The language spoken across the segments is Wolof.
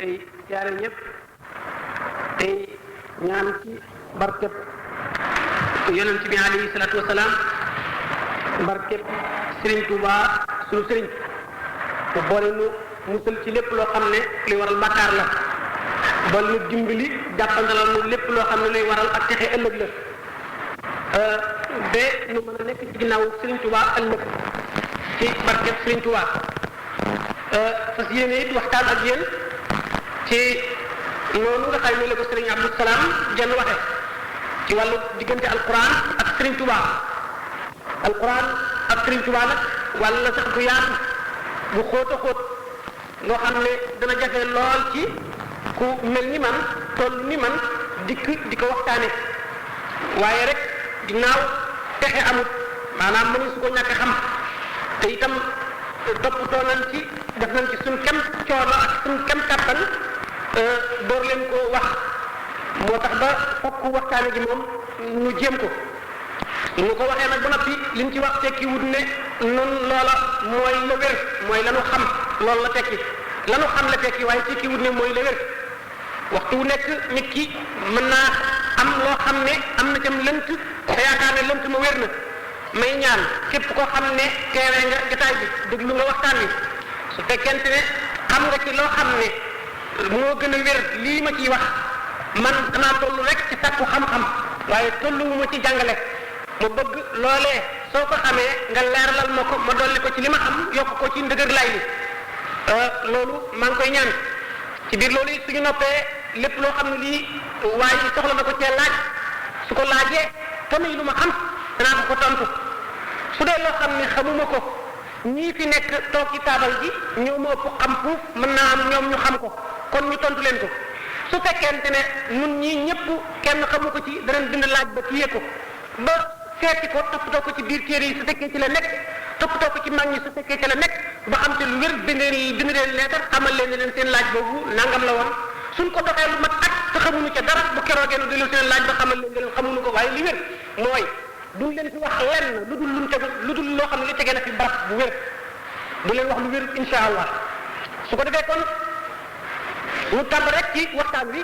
tey siyaare ñëpp tey ñaan ci barkeb yonent bi alayhi salaatu wasalaam barkeb Serigne Touba sunu Serigne mu boole nu musal ci lépp loo xam ne luy waral bàkkaar la ba nu dimbali jàppandalal nu lépp loo xam ne luy waral ak texe ëllëg la ba nu mën a nekk ci ginnaaw Serigne Touba ëllëg ci barkeb Serigne Touba fas yéene it waxtaan ak yéen ci noonu nga xam ne la ko Serigne Abdou Salam jenn waxe ci wàllu diggante alquran ak Serigne Touba alquran ak Serigne Touba nag wàll la sax bu yaatu bu xóot a xóot loo xam ne dana jafe lool ci ku mel ni man toll ni man dikk di ko waxtaane waaye rek ginnaaw pexe amut maanaam mënu su ko ñàkk xam te itam toppatoo nañ ci def nañ ci suñ kem coono ak suñ kem kàttan door leen ko wax moo tax ba fokk waxtaane gi moom ñu jéem ko ñu ko waxee nag ba noppi liñ ci wax tekki wut ne nun loola mooy la wér mooy lanu xam loolu la tekki lanu xam la tekki waaye tekki wut ne mooy la wér waxtu wu nekk nit ki mën naa am loo xam ne am na cam lënt te yaakaar ne lënt ma wér na may ñaan képp koo xam ne teewee nga jotaay bi déglu nga waxtaan wi su fekkente ne xam nga ci loo xam ne moo gën a wér lii ma ciy wax man danaa toll rek ci sàkku xam-xam waaye tolluwuma ci jàngale ma bëgg loolee soo ko xamee nga leeralal ma ko ma dolli ko ci li ma xam yokk ko ci ndëgër lay li loolu maa ngi koy ñaan ci biir loolu it suñu noppee lépp loo xam ne lii waaye soxla na ko cee laaj su ko laajee tamit lu ma xam danaa ko tontu su dee loo xam ne xamuma ko ñii fi nekk toog ci taabal ji ñoo ma ëpp xam fuuf mën naa am ñoom ñu xam ko kon ñu tontu leen ko su fekkente ne ñun ñii ñëpp kenn xamu ko ci danañ bind laaj ba téye ko ba seeti ko toppatoo ko ci biir téere yi su fekkee ci la nekk toppatoo ko ci mag ñi su fekkee ci la nekk ba xam te lu wér bind leen leetar xamal leen ne leen seen laaj boobu nangam la woon suñ ko doxee lu mat at te xamuñu ca dara bu keroogee nu dellu seen laaj ba xamal leen ne leen xamuñu ko waaye li wér mooy duñ leen fi wax lenn lu dul luñ tegu lu dul loo xam ne li tegee na fi barab bu wér du leen wax lu wér insha allah su ko defee kon ñu tàmb rek ci waxtaan wi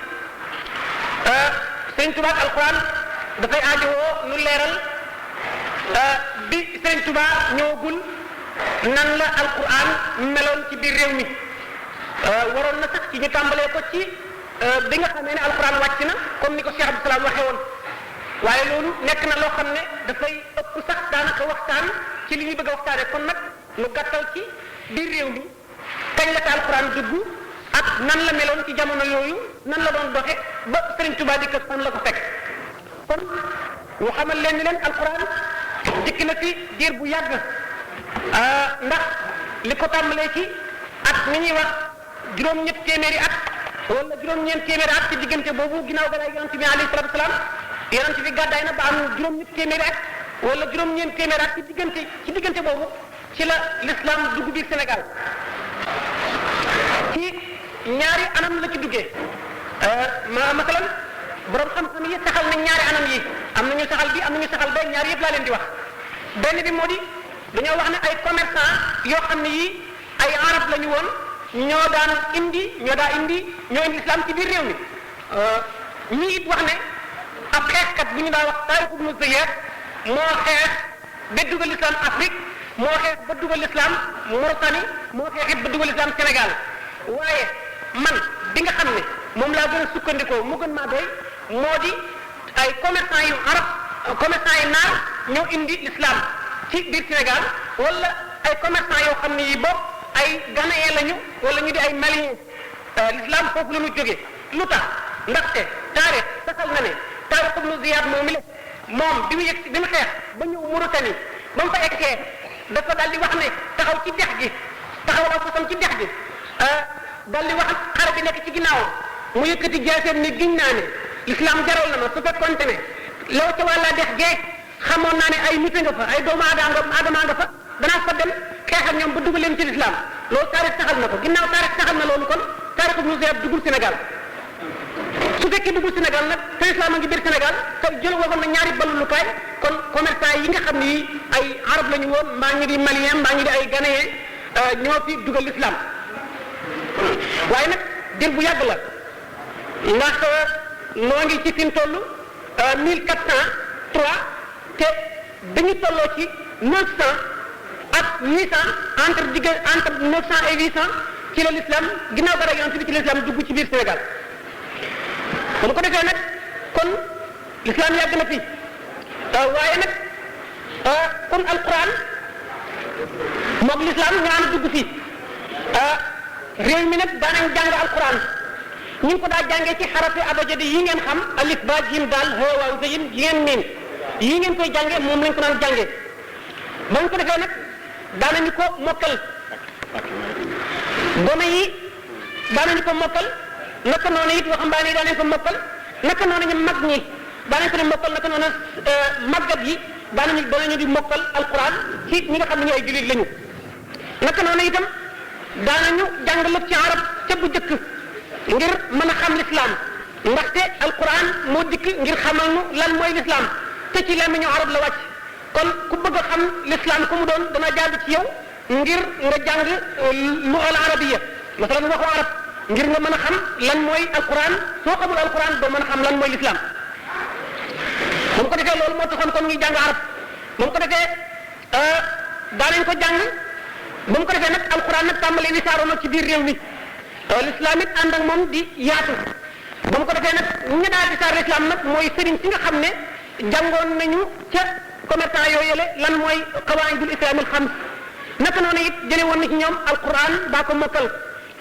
Sëriñ Tuubaa ak alquran dafay aajowoo nu leeral bi Sëriñ Tuubaa ñëwagul nan la alquran meloon ci biir réew mi waroon na sax ci ñu tàmbalee ko ci bi nga xamee ne alquran wàcc na comme ni ko Cheikh Abdou Salam waxee woon waaye loolu nekk na loo xam ne dafay ëpp sax daanaka waxtaan ci li ñuy bëgg a waxtaane kon nag nu gàttal ci biir réew mi kañ la ko alquran dugg ak nan la meloon ci jamono yooyu nan la doon doxe ba Sëriñ Tuubaa di ko fan la ko fekk kon ñu xamal leen ni leen alquran dikk na fi diir bu yàgg ndax li ko tàmbalee ci at mi ñuy wax juróom-ñett téeméeri at wala juróom-ñeent téeméeri at ci diggante boobu ginnaaw gadaay yonent bi alayhi salaatu wasalaam yonent bi gàddaay na ba am juróom-ñett téeméeri at wala juróom-ñeent téeméeri at ci diggante boobu ci la l'islam dugg biir Sénégal ci ñaari anam la ci duggee masalan borom xam-xam yi saxal nañ ñaari anam yi am nañu saxal bi am nañu saxal ba ñaari yëpp laa leen di wax benn bi moo di dañoo wax ne ay commerçant yoo xam ne yii ay arab la ñu woon ñoo indi islam ci biir réew mi ñii it wax ne ab xeexkat bu ñu daa wax Taarix ibnu Ziyad moo xeex ba dugal islam Afrique moo xeex ba dugal islam Mauritanie moo xeex it ba dugal islam Sénégal waaye man bi nga xam ne moom laa gën a sukkandikoo mu gën maa doy moo di ay commerçant yu arab commerçant yu naar ñoo indi l'islam ci biir Sénégal wala ay commerçant yoo xam ne yi bopp ay ghanéen lañu wala ñu di ay malien l'islam foofu la ñu jógee lu tax ndaxte taarix saxal na ne Taarix ibnu Ziyad moom bi mu yegg bi mu xeex ba ñëw Mauritanie ba mu fa eggee dafa daal di wax ne taxaw ci dex gi taxaw aw fasam ci dex gi daal di wax xare bi nekk ci ginnaaw mu yëkkati jaaseem ni giñ naa ne l'islam jaral na ma su fekkoonte ne law ca wàlla dex geeg xamoon naa ne ay nit nga fa ay doomu aadama nga fa danaa fa dem xeex ak ñoom ba dugg leen ci l'islam loolu taarix saxal na ko ginnaaw taarix saxal na loolu kon Taarix ibnu Ziyad duggul Sénégal su fekkee duggul Sénégal nag te islam a ngi biir Sénégal te jël waxoon na ñaari ballukaay kon commerçant yi nga xam ni ay arab la ñu woon mbaa ñu di malien mbaa ñu di ay ghanéen ñoo fi dugal l'islam waaye nag dir bu yàgg la ndax noo ngi ci fi mu toll 1403 te dañu tolloo ci 900 ak 800 entre 900 et 800 ci la l'islam ginnaaw gara yonent bi ci l'islam dugg ci biir Sénégal bu ko defee nag kon l'islam yàgg na fi waaye nag kon alquran moog l'islam ñaan dugg fi réew mi nag daanañ jàng alquran ñu ngi ko daa jàngee ci xarafi abajadi yi ngeen xam alif ba jim daal ha waaw zayin yi ngeen miin yi ngeen koy jàngee moom lañ ko daan jàngee ba ñu ko defee nag daanañu ko mokkal gone yi daanañu ko mokkal naka noonu it waxambaane yi daanañu ko mokkal naka noonu ñu mag ñi daanañu ko di mokkal naka noonu màggat yi daanañu di mokkal alquran ci ñi nga xam ne ñu ay jullit lañu naka noonu itam daanañu jàng lépp ci arab ca bu jëkk ngir mën a xam l'islam ndaxte alquran moo dikk ngir xamal nu lan mooy l'islam te ci làmmiñu arab la wàcc kon ku bëgg a xam l'islam ku mu doon dana jaadu ci yow ngir nga jàng luga al arabiya masalan waxu arab ngir nga mën a xam lan mooy alquran soo xamul alquran doo mën a xam lan mooy l'islam moom ko defee loolu moo taxoon kon ñuy jàng arab moom ko defee daanañ ko jàng ba mu ko defee nag alquran nag tàmbalee ni saaroo nag ci biir réew mi l'islam it ànd ak moom di yaatu ba mu ko defee nag ñu daal di saar l'islam nag mooy sëriñ si nga xam ne jàngoon nañu ca commerçant yooyu yële lan mooy qawaidul islam al xams naka noonu it jële woon na ci ñoom alquran daa ko mokkal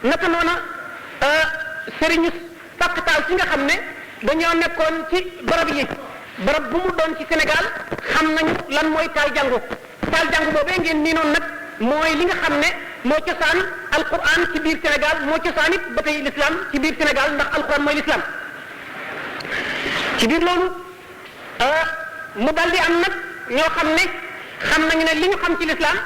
naka noonu sëriñu sàkktaal si nga xam ne dañoo nekkoon ci barab yi barab bu mu doon ci Sénégal xam nañu lan mooy taal jàngu boobee ngeen nii noonu nag mooy li nga xam ne moo cosaan alquran ci biir Sénégal moo cosaan it ba tey l'islam ci biir Sénégal ndax alquran mooy l'islam ci biir loolu mu dal di am nag ñoo xam ne xam nañu ne li ñu xam ci l'islam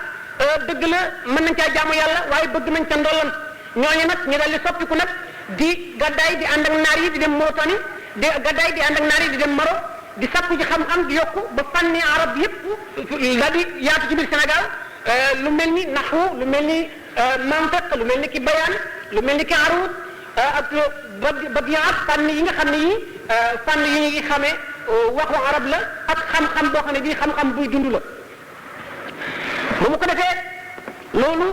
dëgg la mën nañ caa jaamu yàlla waaye bëgg nañ ca ndollan ñooñu nag ñu dal di soppiku nag di gàddaay di ànd ak naar yi di dem Mauritanie di gàddaay di ànd ak naar yi di dem Maroc di sakku ci xam-xam di yokku ba fànni arab yëpp daal di yaatu ci biir Sénégal lu mel ni naxwu lu mel ni mantiq lu mel ni ki bayaan lu mel ni ki aruud ak badiyaat fànn yi nga xam ne yi fànn yi ñu ngi xamee waxu arab la ak xam-xam boo xam ne bii xam-xam buy dund la ba mu ko defee loolu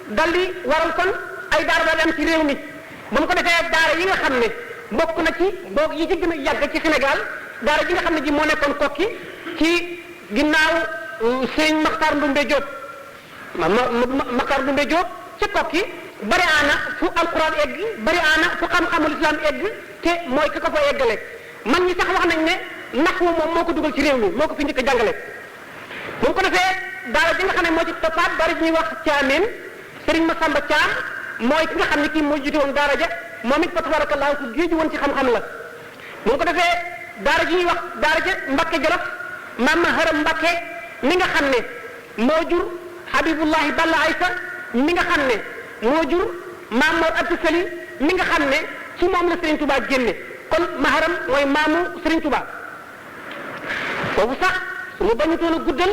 dal di waral kon ay daara daal di am ci réew mi ba mu ko defee daara yi nga xam ne bokk na ci boog yi ci gën a yàgg ci Sénégal daara ji nga xam ne ji moo nekkoon Kokki ci ginnaaw sëñ Maxtaar Ndumbe Diop Maxtaar Ndumbe Diop ca Kokki bari aana fu alquran egg bari aana fu xam-xamul islam egg te mooy ki ko fa eggale man ñi sax wax nañ ne naxwu moom moo ko dugal ci réew mi moo ko fi njëkk a jàngale bu ko defee daara ji nga xam ne moo ci toppaat daara ji ñuy wax Caameen Sëriñ Masamba Caam mooy ki nga xam ne kii moo jiite woon daara ja moom it fa tabarakallahu ku géeju woon ci xam-xam la bu ko defee daara ji ñuy wax daara ja Mbakke Jolof maam Haram Mbakke mi nga xam ne moo jur Habibullahi Balla Aysa mi nga xam ne moo jur maam Mor Abdou Sali mi nga xam ne ci moom la Serigne Touba génne kon Maharam mooy maamu Serigne Touba foofu sax su ma bañutoon a guddal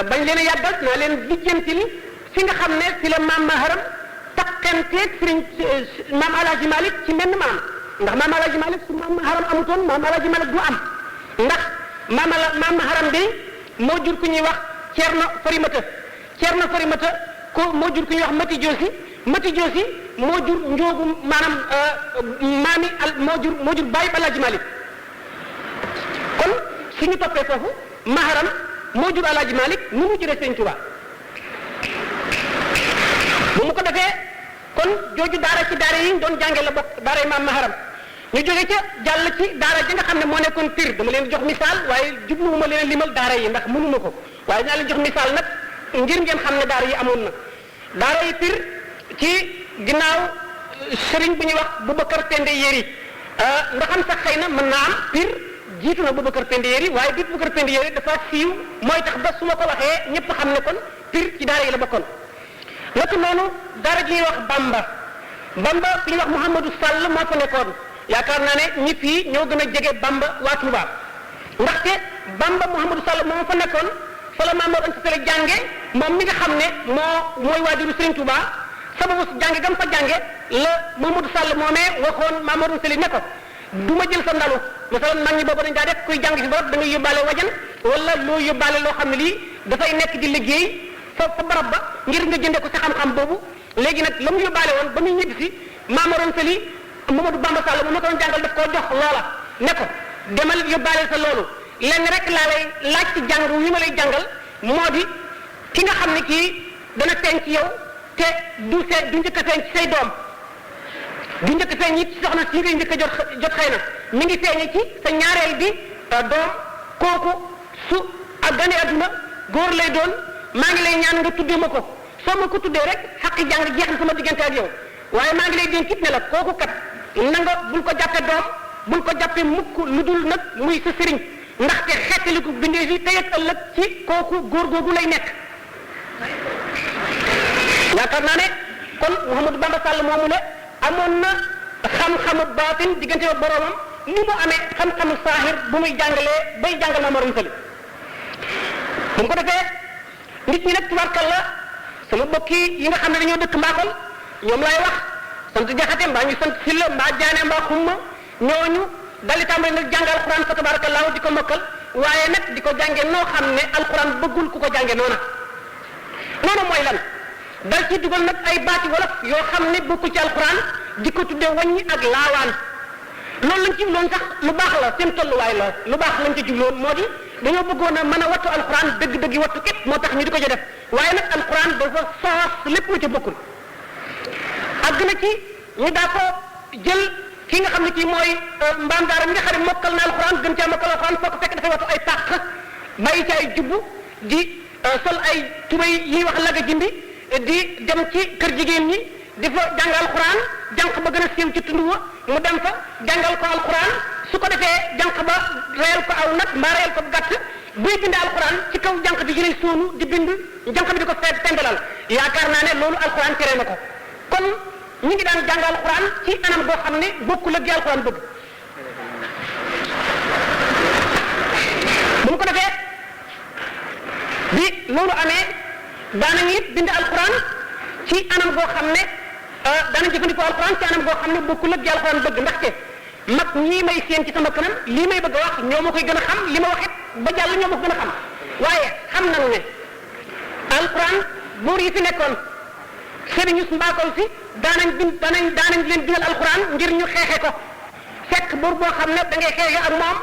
bañ leen a yàggal naa leen lijjantil fi nga xam ne fi la maam Maharam takkanteeg Serigne maam Alaaji Malik ci menn maam ndax maam Alaaji Malik su maam Maharam amutoon maam Alaaji Malik du am ndax maam Maharam day moo jur ku ñuy wax Ceerno Farimata ko moo jur ku ñuy wax Mati Joosi moo jur njoogu maanaam maami moo jur bàyyi Alaaji Malik kon suñu toppee foofu Maharam moo jur Alaaji Malik nu mu juree Sëñ Tuubaa bu mu ko defee kon jooju daara ci daara yi ñu doon jànge la bokk daara yi maam Maharam ñu jóge ca jàll ci daara ji nga xam ne moo nekkoon Pire dama leen jox misaal waaye jubluwuma leen limal daara yi ndax mënuma ko waaye naa leen jox misaal nag ngir ngeen xam ne daara yi amoon na daara yi Pire ci ginnaaw sëriñ bu ñuy wax Boubacar Pende Yeri nga xam sax xëy na mën naa am Pire jiitu na Boubacar Pende Yeri waaye bi Boubacar Pende Yeri dafa siiw mooy tax ba su ma ko waxee ñëpp xam ne kon Pire ci daara yi la bokkoon naka noonu daara ji ñuy wax Bamba fi ñuy wax Mouhamadou Sall moo fa nekkoon yaakaar naa ne ñi fii ñoo gën a jege Bamba waa Touba ndaxte Bamba Mouhamadou Sall moo fa nekkoon fa la Maam Mor Anta Sali jànge moom mi nga xam ne mooy waajuru Serigne Touba sababu jànge gam fa jànge la Mamadou Sall moomee waxoon Mamadou Sali ne ko du ma jël sa ndalu masalan mag ñi boobu dañ daa def kuy jàng si barab da ngay yóbbaale wajan wala loo yóbbaale loo xam ne lii dafay nekk di liggéey fa barab ba ngir nga jënde ko sa xam-xam boobu léegi nag la mu yóbbaale woon ba muy ñibbi si Mamadou Sali Mamadou Bamba Sall mu ma ko doon jàngal daf koo jox loola ne ko demal yóbbaale sa loolu lenn rek laa lay laaj ci jàng wi ma lay jàngal moo di ki nga xam ne kii dana feeñ ci yow te du njëkk a feeñ ci say doom du njëkk a feeñ it ci soxna si ngay njëkk a jot xëy na mi ngi feeñe ci sa ñaareel bi doom kooku su ak gane adduna góor lay doon maa ngi lay ñaan nga tuddee ma ko soo ma ko tuddee rek xaqi jàng jeex na sama diggante ak yow waaye maa ngi lay dénk it ne la kooku kat na nga bul ko jàppe doom bul ko jàppe mukk lu dul nag muy sa sëriñ ndaxte xeetali ko bindee fi tey ak ëllëg ci kooku góor googu lay nekk yaakaar naa ne kon Mouhamadou Bamba Sall moomu ne amoon na xam-xamu baatin diggante ak boroomam ni mu amee xam-xamu saahir bu muy jàngalee bay jàngal Maam Mor Anta Sali bu mu ko defee nit ñi nag tubarkalla sama mbokk yi nga xam ne dañoo dëkk Mbakol ñoom laay wax sant Jaxate mbaa ñu sant Silla mbaa Jaane mbaa Xumma ñooñu dali tàmbali nag jàng alxuraan fa tabarakallahu di ko mokkal waaye nag di ko jànge noo xam ne alxuraan bëggul ku ko jànge noona mooy lan dal ci dugal nag ay baati wolof yoo xam ne bokkul ci alxuraan di ko tuddee wàññi ak laawaan loolu lañ ci jubloon sax lu baax la seen tolluwaay la lu baax lañ ci jubloon moo di dañoo bëggoon a mën a wattu alxuraan dëgg-dëgg wattu képp moo tax ñu di ko ca def waaye nag alxuraan dafa soos lépp lu ca bokkul àgg na ci ñu daa ko jël ki nga xam ne kii mooy mbaam daara mi nga xam ne mokkal na alxuraan gën caa mokkal alxuraan foo ko fekk dafay wattu ay pàq bàyyi ci ay jubbu di sol ay tubay yiy wax laga jimbi di dem ci kër jigéen ñi di fa jàng alxuraan jànq ba gën a siiw ci tund wa mu dem fa jàngal ko alxuraan su ko defee jànq ba reyal ko aw nag mbaa reyal ko gàtt buy bind alxuraan ci kaw jànq bi ci lay soonu di bind jànq bi di ko tembelal yaakaar naa ne loolu alxuraan tere na ko kon ñu ngi daan jàng alxuraan ci anam boo xam ne bokkul ak gi alxuraan bëgg bu mu ko defee bi loolu amee daanañ it bind alxuraan ci anam goo xam ne daanañ jëfandikoo alxuraan ci anam goo xam ne bokkul ak gi alxuraan bëgg ndaxte mag ñii may seen ci sama kanam lii may bëgg a wax ñoo ma koy gën a xam li ma wax it ba jàll ñoo ma ko gën a xam waaye xam nañu ne alxuraan buur yi fi nekkoon sëriñu Mbakol si daanañ leen bindal alxuraan ngir ñu xeexe ko fekk buur boo xam ne da ngay xeexe ak moom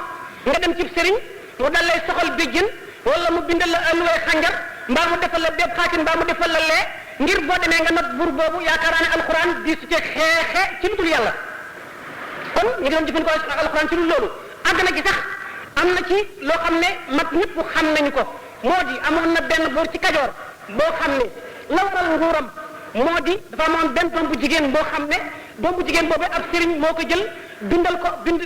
nga dem ci sëriñ mu dal lay soxal béjjën wala mu bindal la alluway xànjar mbaa mu defal la bépp xaatin mbaa mu defal la lee ngir boo demee nga not buur boobu yaakaar naa ne alxuraan di su ci xeexe ci lu dul yàlla kon ñu ngi doon jëfandikoo alxuraan ci lu loolu àgg na gi sax am na ci loo xam ne mag ñëpp xam nañu ko moo di amoon na benn buur ci Kajoor boo xam ne la waral nguuram moo di dafa amoon benn doom bu jigéen boo xam ne doom bu jigéen boobu ab sëriñ moo ko jël bindal ko bind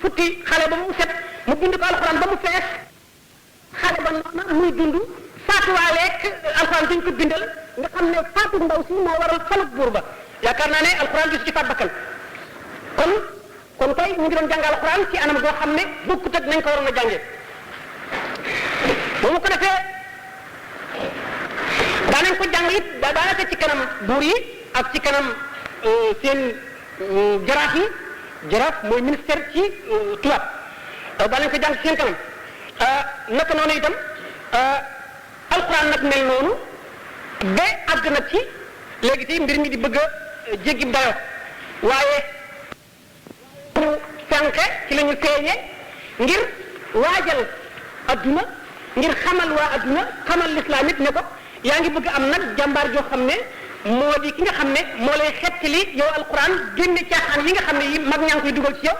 futti xale ba mu set mu bind ko alxuraan ba mu fees xale ba noona muy dund faatuwaaleeg alxuraan dañ ko bindal nga xam ne faatu ndaw si moo waral faluk buur ba yaakaar naa ne alxuraan gisu ci faat bakkan kon tey ñu ngi doon jàng alxuraan ci anam goo xam ne bokkut ak nañ ko waroon a jàngee ba mu ko defee daanañ ko jàng it daanaka ci kanam buur yi ak ci kanam seen jaraaf yi jaraaf mooy ministère ci tubaab daanañ ko jàng ci seen kanam naka noonu itam alxuraan nag mel noonu ba àgg na ci léegi tey mbir mi di bëgg a jéggi dayo waaye ñu sànqe ci la ñu feeñe ngir waajal adduna ngir xamal waa adduna xamal lislaam it ne ko yaa ngi bëgg am nag jàmbaar joo xam ne moo di ki nga xam ne moo lay xettali yow alquran génne caaxaan yi nga xam ne yi mag ñaa ngi koy dugal ci yow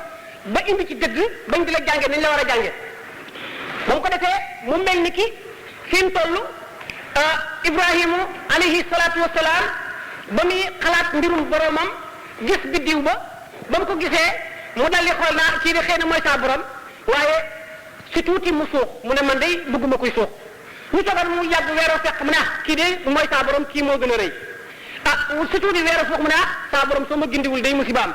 ba indi ci dëgg bañ di la jànge nañ la war a jànge ba mu ko defee mu mel ni ki fi mu toll Ibrahimu alayhi salaatu wasalaam ba muy xalaat mbirum boromam gis biddiw ba mu ko gisee mu daldi xool naa kii di xëy na mooy sa borom waaye si tuuti mu suux mu ne man day bëgguma koy suux ñu toogal mu yàgg weeroo fekk mu ne kii de mooy sa borom kii moo gën a rëy si tuuti weeroo suux mu ne sa borom soo ma gindiwul day musibaam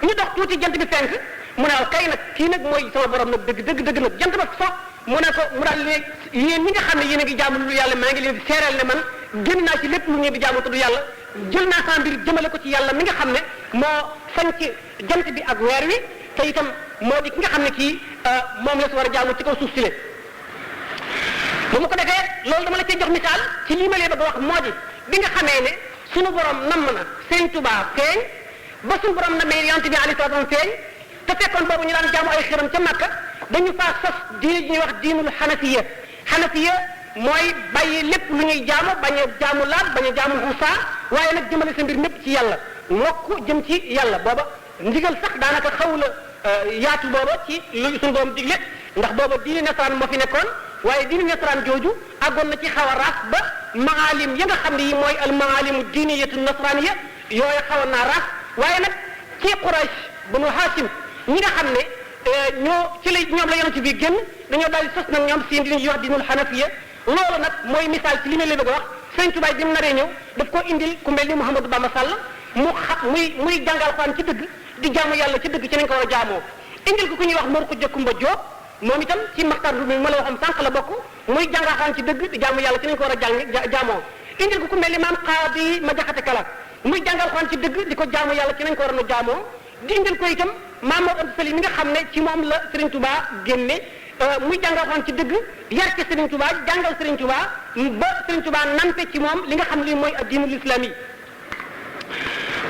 ñu dox tuuti jant bi fenk mu ne kay nag kii nag mooy sama borom nag dëgg nag jant ba so mu ne ko mu daal léegi yéen ñi nga xam ne yéen a ngi jaamu lu yàlla maa ngi leen di seereel ne man génn naa ci lépp lu ngeen di jaamu tudd yàlla jël naa sama mbir jëmale ko ci yàlla mi nga xam ne moo sañ ci jant bi ak weer wi te itam moo di ki nga xam ne kii moom la si war a jaamu ci kaw suuf si le bu mu ko defee loolu dama la cee jox misaal ci lii ma lee bëgg a wax moo di bi nga xamee ne sunu borom namm na Sëriñ Tuubaa feeñ ba sunu borom na mee yonent bi alayhi salaatu wa salaam feeñ te fekkoon boobu ñu daan jaamu ay xiram ca Makka dañu faa sos diine ji ñuy wax diinul xanafiya mooy bàyyi lépp lu ñuy jaamu bañ a jaamu laat bañ a jaamu xuusaa waaye nag jëmale sa mbir mépp ci yàlla mokk jëm ci yàlla booba ndigal sax daanaka xaw la yaatu booba ci lu suñu borom digle ndax booba diine nasaraan moo fi nekkoon waaye diine nasaraan jooju àggoon na ci xaw a raas ba maalim ya nga xam ne yi mooy al maalimu diiniyatu nasraaniya yooyu xawoon naa raas waaye nag ci Quraysh banu Haasim ñi nga xam ne ñoom la yonent bi génn dañoo daal di sos nag ñoom seen diine yi wax diinul xanafiya loolu nag mooy misaal ci li ma leen bëgg a wax Sëriñ Tuubaa bi mu naree ñëw daf ko indil ku mel ni Mouhamadou Bamba Sall muy jàngal Alxuraan ci dëgg di jaamu yàlla ci dëgg ci nañ ko war a jaamoo indil ko ku ñuy wax Mor Xuja Kumba Jóob moom itam ci maxtar bi ma la waxoon sànq la bokk muy jàngal Alxuraan ci dëgg di jaamu yàlla ci nañ ko war a jaamoo indil ko ku mel ni maam Xaadi ma jaxate kala muy jàngal Alxuraan ci dëgg di ko jaamu yàlla ci nañ ko war a jaamoo di indil ko itam Maam Mor Anta Sali mi nga xam ne ci moom la Sëriñ Tuubaa génne muy jàngal Alxuraan ci dëgg yar ci Sëriñ Tuubaa jàngal Sëriñ Tuubaa ba Sëriñ Tuubaa nampe ci moom li nga xam li mooy ad-diinul islaami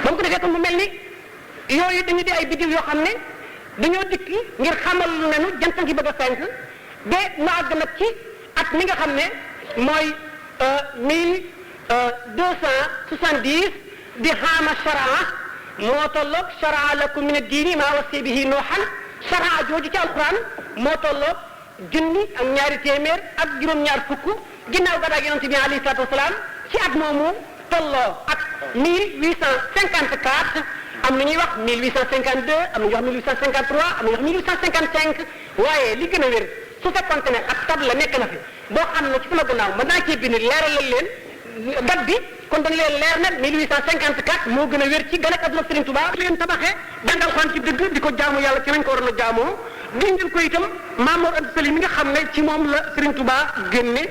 ba mu ko defee kon mu mel ni yooyu dañu di ay biddiw yoo xam ne dañoo dikk ngir xamal lu nenu jant ngi bëgg a fenk ba mu àgg nag ci at mi nga xam ne mooy 1270 di xaama sharaa moo tolloog sharaa lakum min ad-diini maa wasi bihi nooxan sharaa jooju ci alquran moo tolloog junni ak ñaari téeméer ak juróom-ñaar fukk ginnaaw gàddaay yonent bi alayhi salaatu wasalaam ci at moomu tolloo ak 1854 am na ñuy wax 1852 am na ñuy wax 1853 am na ñuy wax 1855 waaye li gën a wér su fekkoonte ne ak tabla nekk na fi boo xam ne ci sama gannaaw mën naa cee bind leeralal leen date bi kon dañ leen leer nag 1854 moo gën a wér ci gën a adduna Sëriñ Tuubaa leen tabaxee jàngal Alxuraan ci dëgg di ko jaamu yàlla ci nañ ko waroon a jaamoo dindil ko itam Maam Mor Anta Sali mi nga xam ne ci moom la Sëriñ Tuubaa génne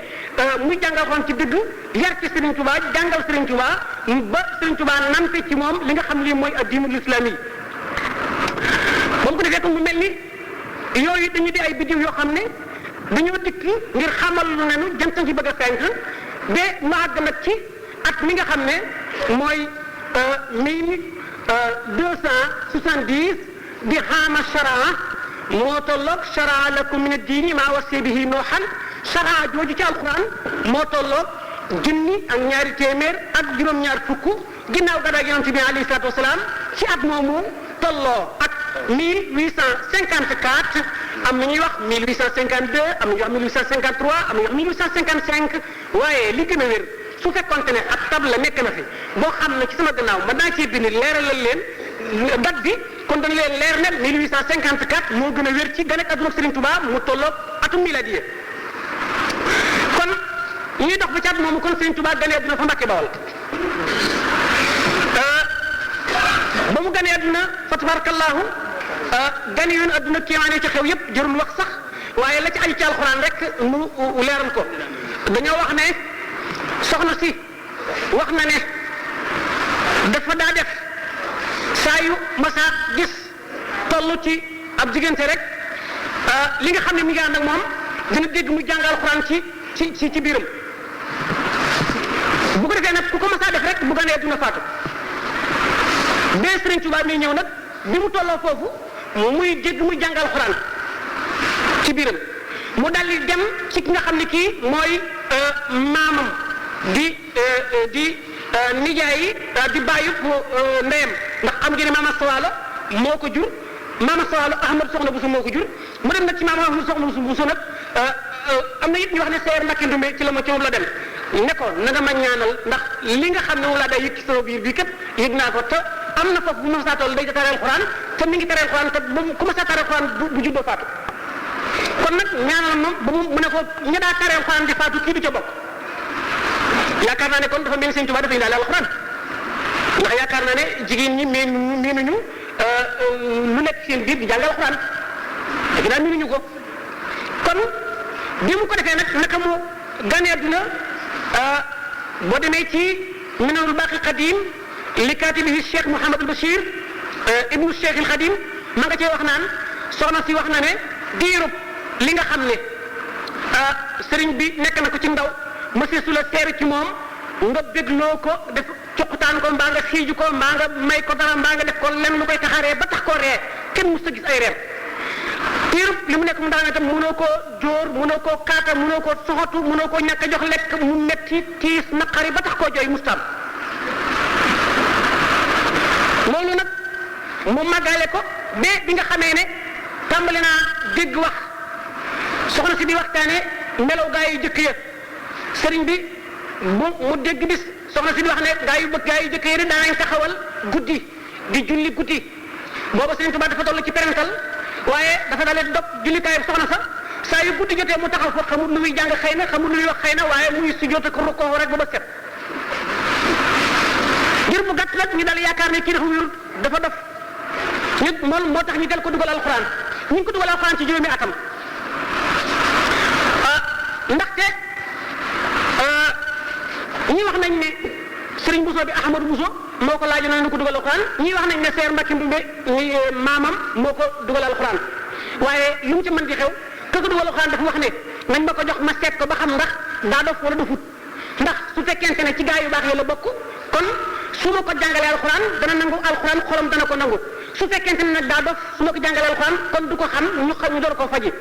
muy jàngal Alxuraan ci dëgg yar ci Sëriñ Tuubaa jàngal Sëriñ Tuubaa ba Sëriñ Tuubaa nampe ci moom li nga xam lii mooy ad-diinul islaami ba mu ko defee ko mu mel ni yooyu dañu di ay biddiw yoo xam ne dañoo dikk ngir xamal lu nenu jant ci bëgg a fenk ba mu àgg nag ci at mi nga xam ne mooy 1270 di xaama sharaa moo tolloog sharaa lakum min ad-diini maa wasi bihi nooxan sharaa jooju ci alquran moo tolloog junni ak ñaari téeméer ak juróom-ñaar fukk ginnaaw gàddaay yonent bi alayhi salaatu wasalaam ci at moomu tolloo ak 1854 am na ñuy wax 1852 am na ñuy wax 1853 am na ñuy wax 1855 waaye li gën a wér su fekkoonte ne ak tabla nekk na fi boo xam ne ci sama gannaaw mën naa cee bind leeralal leen date bi kon dañu leen leer ne 1854 moo gën a wér ci gane ak adduna Sëriñ Tuubaa mu tolloog atum miladiya kon ñuy dox ba ci at moomu kon Sëriñ Tuubaa gane adduna fa Mbàkke Bawol ba mu gane adduna fa tabarakallahu gane yoon adduna kéemaane ci xew yépp jërul wax sax waaye la ci aju ci alxuraan rek mu leeral ko dañoo wax ne soxna si wax na ne dafa daa def saa yu masa gis toll ci ab diggante rek li nga xam ne mi ngi ànd ak moom dina dégg mu jàng alxuraan ci biiram bu ko defee nag ku ko masa def rek bu ganee dina faatu bee Sëriñ Tuubaa mi ñëw nag bi mu tolloo foofu muy dégg muy jàng alxuraan ci biiram mu daldi dem ci ki nga xam ne kii mooy maamam di nijaay di bàyyi ndeyam ndax xam ngeen ne maama Sawaalo moo ko jur maama Sawaalo Ahmad Soxna Buso moo ko jur mu dem nag ci maama Ahmad Soxna Buso nag am na it ñu wax ne Seer Mbàkke Ndumbe ci moom la dem ne ko na nga ma ñaanal ndax li nga xam ne moom laa day yëg ci sama biir bi kat yëg naa ko te am na foofu bu ma saa toll day tareel Alxuraan te mi ngi tareel Alxuraan te bu ku ma saa tareel Alxuraan bu juddoo faatu kon nag ñaanal moom ba mu ne ko ña daa tareel Alxuraan di faatu kii du ca bokk yaakaar naa ne kon dafa mel ni Sëriñ Tuubaa dafa indaale alxuraan ndax yaakaar naa ne jigéen ñi miinuñu lu nekk seen biir di jàng alxuraan te ginnaaw miinuñu ko kon bi mu ko defee nag naka mu gane àdduna boo demee ci minanul baaqi qadim li katibihi Cheikh Mouhamadul Bachir ibnu Cheikh il Xadim ma nga cee wax naan soxna si wax na ne diirub li nga xam ne sëriñ bi nekk na ko ci ndaw monsieur su la seere ci moom nga bégloo ko def cuqutaan ko mbaa nga xiiju ko mbaa nga may ko dara mbaa nga def ko lenn lu koy taxaree ba tax koo ree kenn mus a gis ay reer diirub li mu nekk mu daana itam mënoo koo jóor mënoo koo kaata mënoo koo soxatu mënoo koo ñàkk a jox lekk mu metti tiis naqari ba tax koo jooy mustam loolu nag mu màggale ko ba bi nga xamee ne tàmbali naa dégg wax soxna si di waxtaane melaw gaa yu jëkk ya sëriñ bi mu dégg bis soxna si di wax ne gaa yu jëkk ya di daanañ taxawal guddi di julli guddi booba sëriñ Tuubaa dafa toll ci parental waaye dafa dalee dog jullikaayam soxna sa saa yu guddi jotee mu taxaw fa xamul lu muy jàng xëy na xamul lu muy wax xëy na waaye muy sujjóot ko rukkoo rek ba ba set ngir mu gàtt nag ñu dal yaakaar ne kii dafa wérul dafa dof ñu moom moo tax ñu del ko dugal alxuraan ñu ngi ko dugal alxuraan ci juróomi atam ndaxte ñii wax nañ ne Serigne Bousso bi Ahmadou Bousso moo ko laajoon nañu ko dugal alxuraan ñii wax nañ ne Seer Mbacke Ndumbe maamam moo ko dugal alxuraan waaye lu mu ci mën di xew ka ko dugal alxuraan dafa wax ne nañ ma ko jox ma seet ko ba xam ndax daa dof wala dofut ndax su fekkente ne ci gaa yu baax yi la bokk kon su ma ko jàngalee alxuraan dana nangu alxuraan xolam dana ko nangu su fekkente ne nag daa dof su ma ko jàngalee alxuraan kon du ko xam ñu door koo faji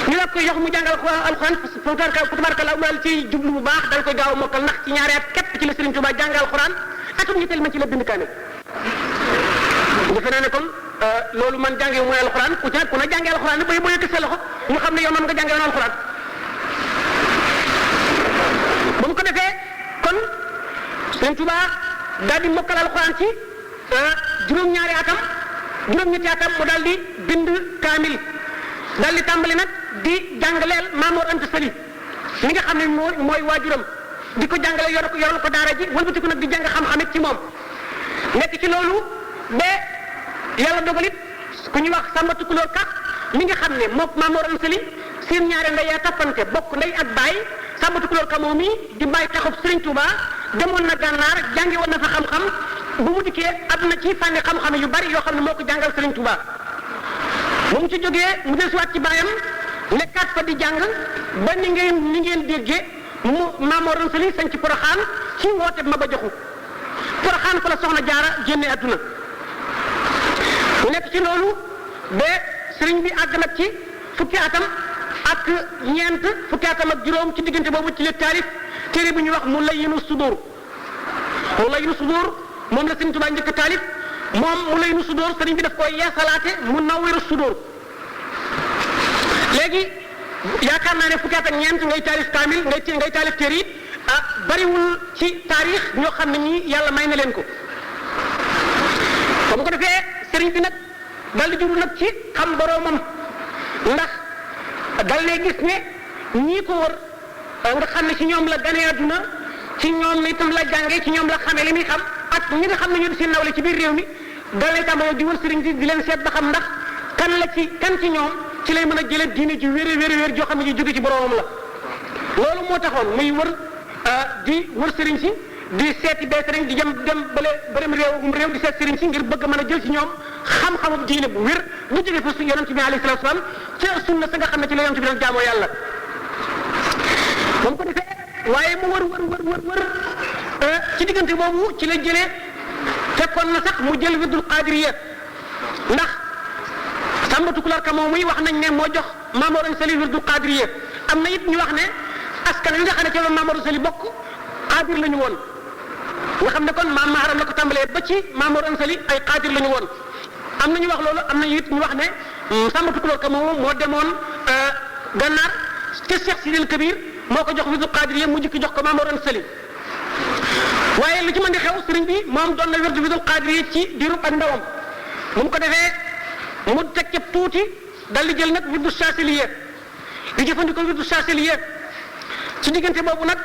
ñu la koy jox mu jàngal alxuraan fa tabaarkalla mu daal ci jublu bu baax dal koy gaaw a mokkal ndax ci ñaari at képp ci la Serigne Touba jàngal alxuraan atum ñetteel ma ci la bind kaamil defe naa ne kon loolu man jàngee mooy alxuraan ku ne jàngee alxuraan ba boo yëkk sa loxo ñu xam ne yow man nga jàngee woon alxuraan ba mu ko defee kon Serigne Touba daal di mokkal alxuraan ci juróom-ñaari atam juróom-ñetti atam mu daal di bind kaamil daal di tàmbali nag di jàngaleel Maamoor Anta Sali mi nga xam ne mooy waajuram di ko jàngale yoral ko daara ji wëlbati ko nag di jàng xam-xamit ci moom nekk ci loolu ba yàlla dogalit ku ñuy wax Samba Tukulóor Ka mi nga xam ne moom Maamoor Anta Sali seen ñaari ndey yaa tappante bokk ndey ak baay Samba Tukulóor Ka moom mi di bàyyi taxub Serigne Touba demoon na gànnaar jàngi woon na fa xam-xam bu mu dikkee am na ci fànni xam-xam yu bari yoo xam ne moo ko jàngal Serigne Touba ba mu ci jógee mu dellusiwaat ci baayam nekkaat fa di jàng ba ni ngeen déggee mu Maamoor Anta Sali sañ ci Poroxaan ci woote Maba Jaxu Poroxaan fa la soxna Jaara génne àdduna nekk ci loolu ba sëriñ bi àgg nag ci fukki atam ak ñeent fukki atam ak juróom ci diggante boobu ci la taalif téere bu ñuy wax Mulayyinu Sudur moom la Sëriñ Tuubaa njëkk taalif moom Mulayyinu Sudur sëriñ bi daf koy yeesalaate Munawwiru Sudur léegi yaakaar naa ne fukki at ak ñeent ngay taalif kaamil ngay taalif téere yi bariwul ci taarix ñoo xam ne ñii yàlla may na leen ko ba mu ko defee sëriñ bi nag dal di juru nag ci xam boroomam ndax dal ne gis ne ñii ko wër nga xam ne ci ñoom la ganee àdduna ci ñoom itam la jàngee ci ñoom la xamee li muy xam ak ñi nga xam ne ñu di seen nawle ci biir réew mi dal lay tàmbalee di wër sëriñ di leen seet ba xam ndax kan ci ñoom ci lay mën a jëlee diine ji wér joo xam ne ji jóge ci boroomam la loolu moo taxoon muy wër di wër sëriñ si di seeti bee sëriñ di dem bërëm réew di seet sëriñ si ngir bëgg mën a jël ci ñoom xam-xamu diine bu wér bu jógee fa yonent bi alayhi salaatu salaam ca sunna sa nga xam ne ci la yonent bi doon jaamoo yàlla moom ko defee waaye mu wër ci diggante boobu ci la jëlee fekkoon na sax mu jël wirdul qaadiriya ndax Samba Tukulóor Ka moom muy wax nañ ne moo jox Maamoor Anta Sali wirdul qaadiriya am na it ñu wax ne askan wi nga xam ne ci la Maamoor Anta Sali bokk qaadir la ñu woon nga xam ne kon maam Maharam la ko tàmbalee ba ci Maamoor Anta Sali ay qaadir la ñu woon am na ñu wax loolu am na it ñu wax ne Samba Tukulóor Ka moom moo demoon gànnaar te Cheikh Sidil Kabir moo ko jox wirdul qaadiriya mu jikki jox ko Maamoor Anta Sali waaye lu ci mën di xew sëriñ bi moom doon na wirdul qaadiriya ci diirub ak ndawam bu mu ko defee mu teg ca tuuti dal di jël nag wirdu Saasiliya di jëfandikoo wirdu Saasiliya ci diggante boobu nag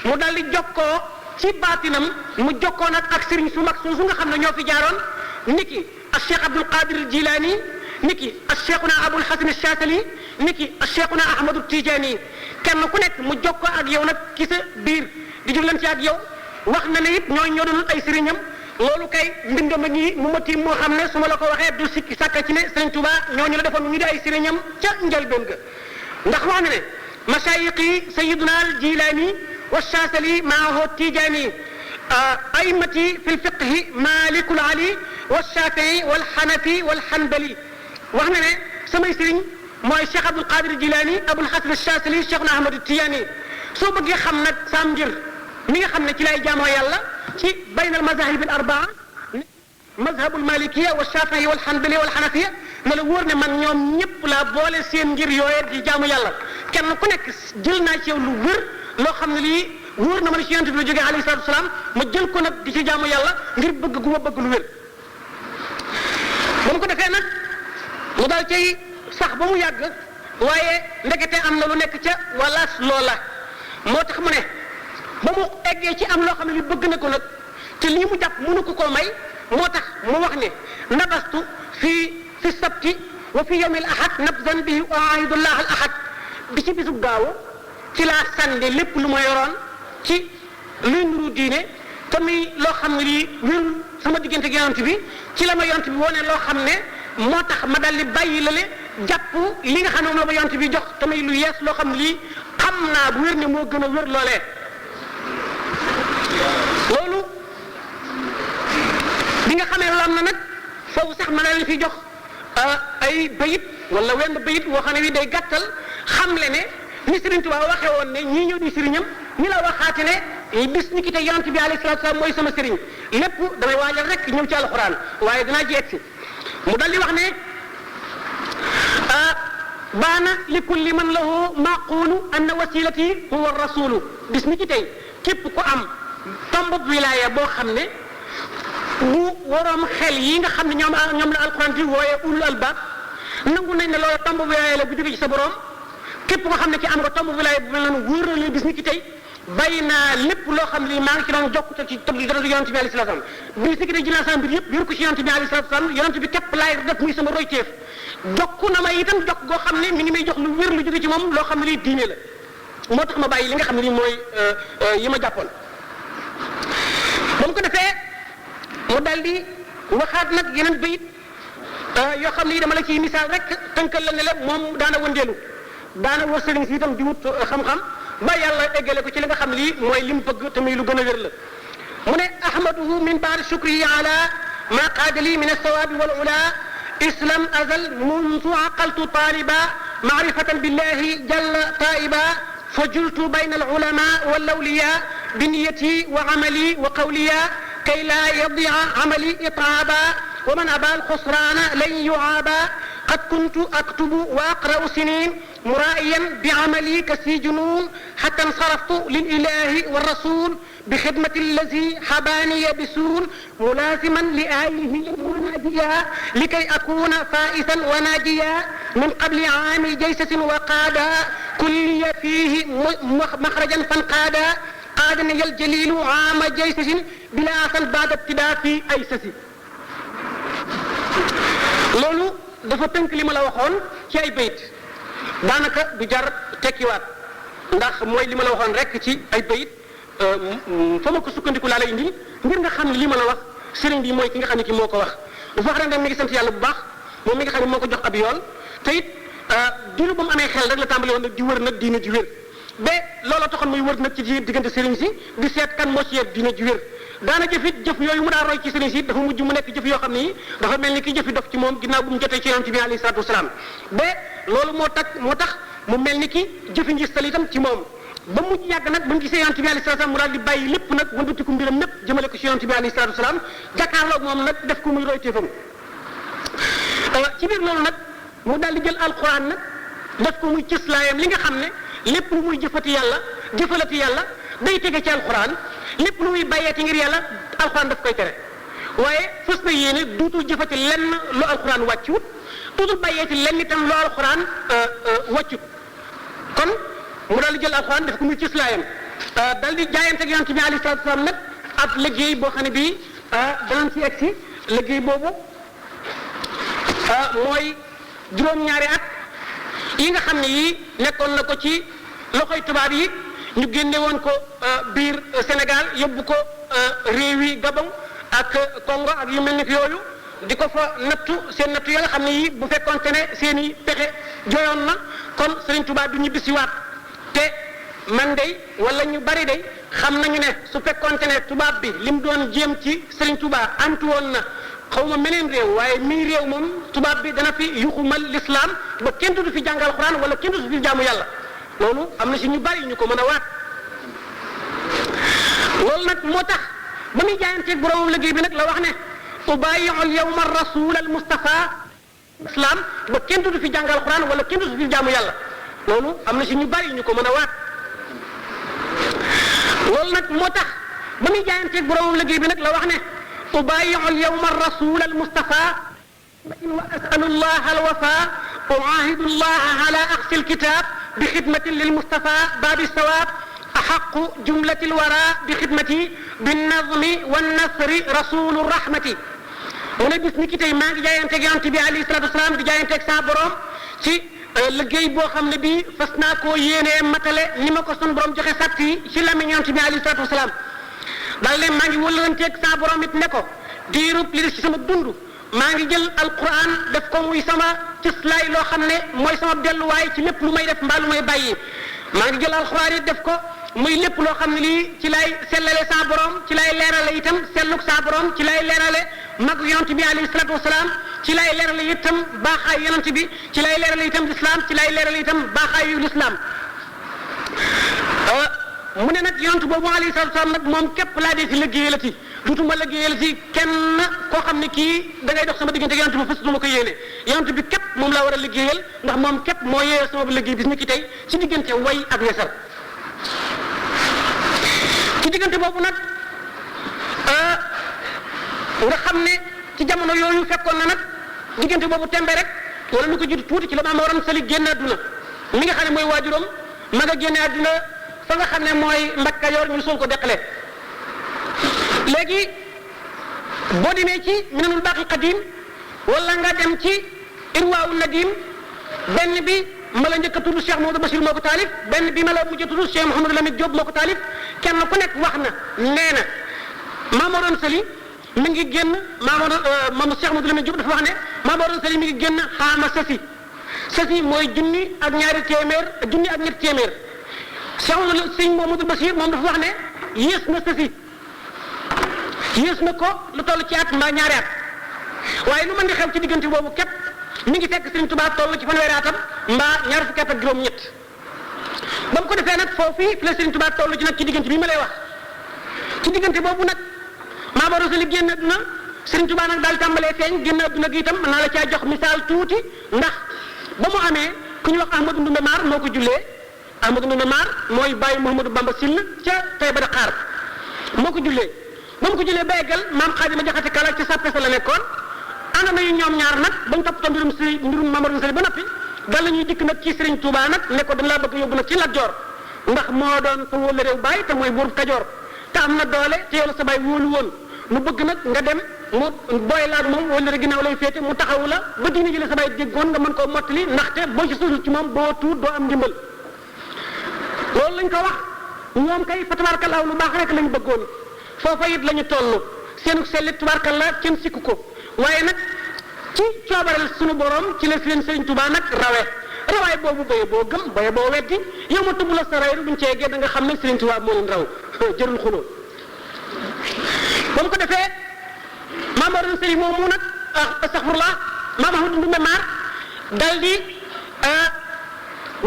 mu dal di jokkoo ci baatinam mu jokkoo nag ak sëriñ su mag su nga xam ne ñoo fi jaaroon niki ak Cheikh Abdul Qadir Jilaani niki ak Cheikhuna Abul Hasan Saasili niki ak Cheikhuna Ahmadu Tijaani kenn ku nekk mu jokkoo ak yow nag ci sa biir di jëflante ak yow wax na ne it ñoo doon ay sëriñam loolu kay mbindam ngi mu ma tiim moo xam ne su ma la ko waxee du sikki sàkka ci ne Sëriñ Tuuba ñooñu la defoon ñu di ay sëriñam ca njëlbéen ga ndax wax na ne mashayiqi sayiduna al Jilaani wa Shaasali maahu Tijaani aimati fi lfiqhi Malikul Ali wa Shafii wal Xanafi wal Xanbali wax na ne samay sëriñ mooy Cheikh Abdul Qadir Jilaani Abul Hasan Shaasali Cheikh na Ahmadu Tijaani soo bëggee xam nag saam ngir mi nga xam ne ci lay jaamoo yàlla ci bayna al mazahib al arbaa mazhabul malikiya wa shafii wal hanbali wal hanafiya ne la wóor ne man ñoom ñëpp laa boole seen ngir yooyee di jaamu yàlla kenn ku nekk jël naa ci yow lu wér loo xam ne lii wóor na ma ne ci yonent bi la jógee alayhi salaatu wasalaam ma jël ko nag di ci jaamu yàlla ngir bëgg gu ma bëgg lu wér ba mu ko defee nag mu daal cay sax ba mu yàgg waaye ndekete am na lu nekk ca walaas loola moo tax mu ne ba mu eggee ci am loo xam ne li bëgg na ko nag te lii mu jàpp mënu ko koo may moo tax mu wax ne nabastu fi sabti wa fi yawmil ahad nabzan bihi aahidullah al ahad bi ci bisub gaaw ci laa sànni lépp lu ma yoroon ci luy nuru diine te muy loo xam ne lii wérul sama diggante ak yonent bi ci la ma yonent bi wone loo xam ne moo tax ma dal di bàyyi lale jàpp li nga xam ne moom la ma yonent bi jox te muy lu yees loo xam ne lii xam naa bu wér ne moo gën a wér loolee loolu bi nga xamee loolu am na nag foofu sax ma leen fi jox ay bayit wala wenn bayit woo xam ne wi day gàttal xamle ne ni Sëriñ Tuubaa waxee woon ne ñii ñëw di sëriñam ñi la waxaate ne bis ni ki te yonent bi alayhi salaatu salaam mooy sama sëriñ lépp damay waajal rek ñëw ci alxuraan waaye dinaa jeeg si mu dal di wax ne baana li kulli man lahu maqulu anna wasilati huwa rasulu bis ni ki tey képp ku am tomb wilaaya boo xam ne bu waroom xel yi nga xam ne ñoom la alquran di wooye ulul albaab nangu nañ ne loolu tomb wilaaya la bu jóge ci sa borom képp ko xam ne ci am nga tomb wilaaya bu mel noonu wóor na leen bis ni ki tey bàyyi naa lépp loo xam ne maa ngi ci doon jokkute ci tob dara yonent bi alayhi salaam bis ni ki tey jël naa sama mbir yëpp yor ko ci yonent bi alayhi salaam yonent bi képp laay def muy sama royteef jokku na ma itam jokk goo xam ne mi ngi may jox lu wér lu jóge ci moom loo xam ne lii diine la moo tax ma bàyyi li nga xam ne lii mooy yi ma jàppoon ba mu ko defee mu dal di waxaat nag yeneen bayit yoo xam ne yi dama la ciy misaal rek tënkal la ne la moom daana wëndeelu daana war sëriñ si itam di wut xam-xam ba yàlla eggale ko ci li nga xam ne lii mooy li mu bëgg te muy lu gën a wér la mu ne ahmaduhu min baadi shukrihi ala ma qaada li min alsawaabi wal ula islam azal mundu aqaltu taaliba maarifatan billahi jalla taiba فجلت بين العلماء والأولياء بنيتي وعملي وقوليا كي لا يضيع عملي إطرابا ومن أبى الخسران لن يعابا قد كنت أكتب وأقرأ سنين مرائيا بعملي كسي جنون حتى انصرفت للإله والرسول بخدمة الذي حباني بسول ملازما لآله وناديا لكي أكون فائزا وناجيا من قبل عام جيسة وقادا كلي فيه مخرجا فانقادا قادني الجليل عام جيسة بلا أصل بعد ابتداء في أيسس loolu dafa tënk li ma la waxoon ci ay bayit daanaka du jar tekkiwaat ndax mooy li ma la waxoon rek ci ay bayit fa ma ko sukkandiku laa lay indi ngir nga xam ne li ma la wax sëriñ bi mooy ki nga xam ne ki moo ko wax dafa wax ne mi ngi sant yàlla bu baax moom mi nga xam ne moo ko jox ab yoon te it diiru ba mu amee xel rek la tàmbali woon nag di wër nag diine ji wér ba looloo taxoon muy wër nag ci diggante sëriñ si di seet kan moo ci yer diine ji wér daana jëfit jëf yooyu mu daa roy ci sëriñ si dafa mujj mu nekk jëf yoo xam ne dafa mel ni ki jëfi dof ci moom ginnaaw bu mu jotee ci yonent bi alayhi salaatu wasalaam ba loolu moo tax mu mel ni ki jëfi ngistal itam ci moom ba mujj yàgg nag ba mu gisee yonent bi alayhi salaatu wasalaam mu daal di bàyyi lépp nag wëlbatiku mbiram lépp jëmale ko ci yonent bi alayhi salaatu wasalaam jàkkaarloog moom nag def ko muy roy téefam ci biir loolu nag mu daal di jël alquran nag def ko muy cëslaayam li nga xam ne lépp lu muy jëfati yàlla day tege ci alquran lépp lu muy bàyyeeti ngir yàlla alquran daf koy tere waaye fës na yéene duutul jëfati lenn lu alquran wàccut duutul bàyyeeti lenn itam lu alquran wàccut kon mu daal di jël alquran def ko muy cëslaayam daal di jaayante ak yonent bi alayhi salaatu wasalaam nag ab liggéey boo xam ne bii danañ ci egsi liggéey boobu mooy juróom-ñaari at yi nga xam ne yii nekkoon na ko ci loxoy tubaab yi ñu génne woon ko biir Sénégal yóbbu ko réewi Gabon ak Congo ak yu mel ni yooyu di ko fa nattu seen nattu ya nga xam ne yi bu fekkoonte ne seen i pexe joyoon na kon Serigne Touba du ñu bisiwaat te man day wala ñu bari day xam nañu ne su fekkoonte ne tubaab bi li mu doon jéem ci Serigne Touba antu woon na xaw ma meneen réew waaye mii réew moom tubaab bi dana fi yuxumal l'islam ba kenn du fi jàngal Alxuraan wala kenn du fi jaamu yàlla loolu am na si ñu bari ñu ko mën a waat loolu nag moo tax ba muy jaayanteeg boromam liggéey bi nag la wax ne ubayi'u al-yawma ar-rasul al-mustafa islam ba kenn du fi jàngal Alxuraan wala kenn du fi jaamu yàlla loolu am na si ñu bari ñu ko mën a waat loolu nag moo tax ba muy jaayanteeg boromam liggéey bi nag la wax ne ubayi'u al-yawma ar-rasul al-mustafa wa as'alu Allah al-wafa u'ahidu Allah ala aqsi al-kitab bi xidmatin lil Mustafa baabi sawaab axaqu jumlatil wara bi xidmati bin nazmi wan nasri rasulu rahmati mu ne bis ni ki tey maa ngi jaayanteeg yonent bi alayhi salaatu wasalaam di jaayanteeg sa borom ci liggéey boo xam ne bii fas naa koo yéenee matale ni ma ko sun borom joxe sàtt yi ci lamiñ yonent bi alayhi salaatu wasalaam daal leen maa ngi wëllanteeg sa borom it ne ko diirub li des ci sama dund maa ngi jël alquran def ko muy sama cëslaay loo xam ne mooy sama delluwaay ci lépp lu may def mbaa lu may bàyyi maa ngi jël alquran it def ko muy lépp loo xam ne lii ci lay sellale sa borom ci lay leerale itam selluk sa borom ci lay leerale mag yonent bi alayhi salaatu wasalaam ci lay leerale itam baaxaayu yonent bi ci lay leerale itam lislaam ci lay leerale itam baaxaayu lislaam mu ne nag yonent boobu alayhi salaatu wasalaam nag moom képp laa dee ci liggéeyalati dutuma liggéeyal ci kenn koo xam ne kii da ngay dox sama diggante yonent bi fasutuma ko yéene yonent bi képp moom laa war a liggéeyal ndax moom képp moo yee sama liggéey bis ni ki tey ci diggante way ak wesar ci diggante boobu nag nga xam ne ci jamono yooyu fekkoon na nag diggante boobu tembe rek wala lu ko jiitu tuuti ci la Maam Mor Anta Sali génn àdduna mi nga xam ne mooy waajuram ma nga génne àdduna fa nga xam ne mooy Mbacke Kajoor ñu soog ko deqale léegi boo demee ci Minanul Baaqil Qadiim wala nga dem ci Irwaa'u Nadiim benn bi ma la njëkk a tudd Cheikh Mamadou Bachir moo ko taalif benn bi ma la mujj a tudd Cheikh Mouhamadou Lamine Diop moo ko taalif kenn ku nekk wax na nee na Maam Mor Anta Sali mi ngi génn moom Cheikh Mouhamadou Lamine Diop dafa wax ne Maam Mor Anta Sali mi ngi génn xaama sasi mooy junni ak ñaari téeméer junni ak ñetti téeméer Cheikh Mouhamadou Bachir moom dafa wax ne yées na sasi yées na ko lu toll ci at mbaa ñaari at waaye lu mën di xew ci diggante boobu képp mi ngi fekk Serigne Touba toll ci fanweeri atam mbaa ñaar fukki at ak juróom-ñett ba mu ko defee nag foofu fi la Serigne Touba toll ci nag ci diggante bi ma lay wax ci diggante boobu nag Maam Mor Anta Sali génn àdduna Serigne Touba nag daal tàmbalee feeñ génn àdduna gi itam mën naa la caa jox misaal tuuti ndax ba mu amee ku ñu wax Ahmadou Ndoumbe Mar moo ko jullee Ahmadou Ndoumbe Mar mooy bàyyi Mouhamadou Bamba Sill ca Taïba Dakar moo ko jullee ba mu ko jullee ba eggal maam Xaadima Jaxate Kala ca sàppe sa la nekkoon ànd nañu ñoom ñaar nag bañ toppatoo mbirum Maam Mor Anta Sali ba noppi dal la ñuy dikk nag ci Serigne Touba nag ne ko dañ laa bëgg yóbbu nag ci Lat Joor ndax moo doon fa wóolu réew bàyyi te mooy buur Kajoor te am na doole te yow la sa baay wóolu woon mu bëgg nag nga dem mu booy laag moom wala rek ginnaaw lay féete mu taxawu la ba diine ji la sa baay déggoon nga mën koo mottali ndaxte boo ci suusul ci moom boo tuut doo am ndimbal loolu lañ ko wax ñoom kay fa tabaarkalla lu baax rek lañ bëggoon foofa it la ñu toll seenu sellit tabaarkalla kenn sikku ko waaye nag ci coobareel sunu borom ci la leen Serigne Touba nag rawaay boobu baye boo gëm baye boo weddi yow ma tubb la sa ray buñ cee gee da nga xam ne Serigne Touba moo leen raw jërul xuloo ba mu ko defee Maam Mor Anta Sali moomu nag astaghfirullah Maam Ahmadou Ndoumbe Mar dal di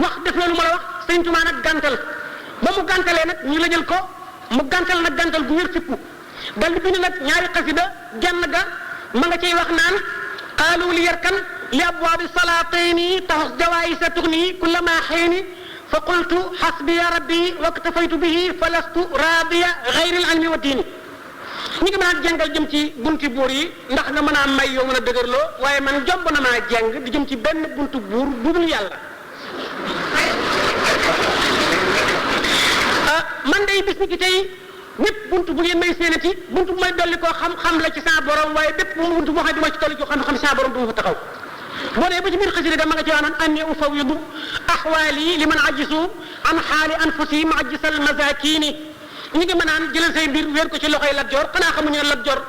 wax def loolu ma la wax Serigne Touba nag gàntal ba mu gàntalee nag ñu la jël ko mu gàntal nag gàntal gu wér fippu dal di bind nag ñaari xasida genn ga ma nga cay wax naan qaalu li yarkan li abwaabi salaatayni taxus jawaayisa tugni kullama xiini fa qultu xasbiya rabbi waktafaytu bihi fa lastu raadiya gayril ilmi wa diini ñi ngi mën a jàngal jëm ci bunti buur yi ndax nga mën a may yow mën a dëgërloo waaye man jomb na maa jàng di jëm ci benn buntu buur bu dul yàlla man day bis ni ki tey bépp buntu bu ngeen may séenati buntu bu may dolli koo xam-xam la ci saa borom waaye bépp buntu boo xam ne du ma ci dolli koo xam-xam saa borom du ma fa taxaw boo dee ba ci biir xasida ga ma nga ci wax naan anni ufawidu axwaali liman ajisu an xaali anfusihim ajisal masakini ñu ngi mënaan jëlal say mbir wéer ko ci loxoy Lat Joor xanaa xamuñu ne Lat Joor